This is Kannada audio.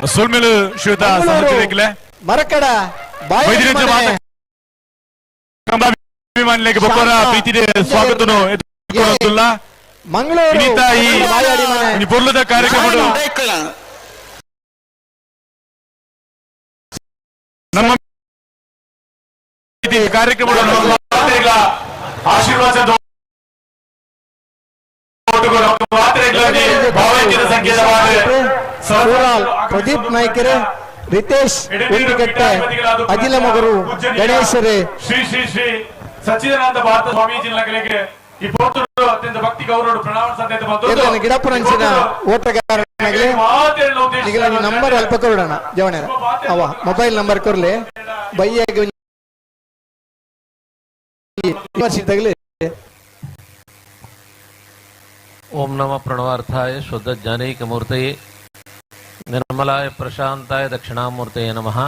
सोलमेल श्वेता समजले मरकड अभिमानिलेಗೆ ಬಪ್ಪರ ಪ್ರೀತಿಯ ಸ್ವಾಗತವನ್ನು ಎದುರುಕೊಳ್ಳುತ್ತಿಲ್ಲ ಮಂಗಳೂರು ಇನ್ನಿತ ಈ ಪೊರ್ಲದ ಕಾರ್ಯಕ್ರಮಗಳು ನಮ್ಮ ಕಾರ್ಯಕ್ರಮಗಳನ್ನು ಆಶೀರ್ವಾದ ಪ್ರದೀಪ್ ನಾಯ್ಕರೇ रितेश उंडुगट्टे अजिल मगरू गणेशरे श्री श्री श्री सच्चिदानंद भारत स्वामीजी ಈ ಪೋತರು ಅತ್ಯಂತ ಭಕ್ತಿ ಗೌರವ ಪ್ರಣಾಮ ಸಂದೇಶ ಬಂತು ಗಿಡಪುರಂಚಿನ ಓಟಗಾರನಿಗೆ ಈಗ ನಂಬರ್ ಅಲ್ಪ ಕೊಡೋಣ ಜವಣರ ಅವ ಮೊಬೈಲ್ ನಂಬರ್ ಕೊರ್ಲೆ ಬೈಯಾಗಿ ಯೂನಿವರ್ಸಿಟಿ ओम नमः प्रणवार्थाय शुद्ध ज्ञानैकमूर्तये निर्मलाय प्रशांताय दक्षिणामूर्तये नमः।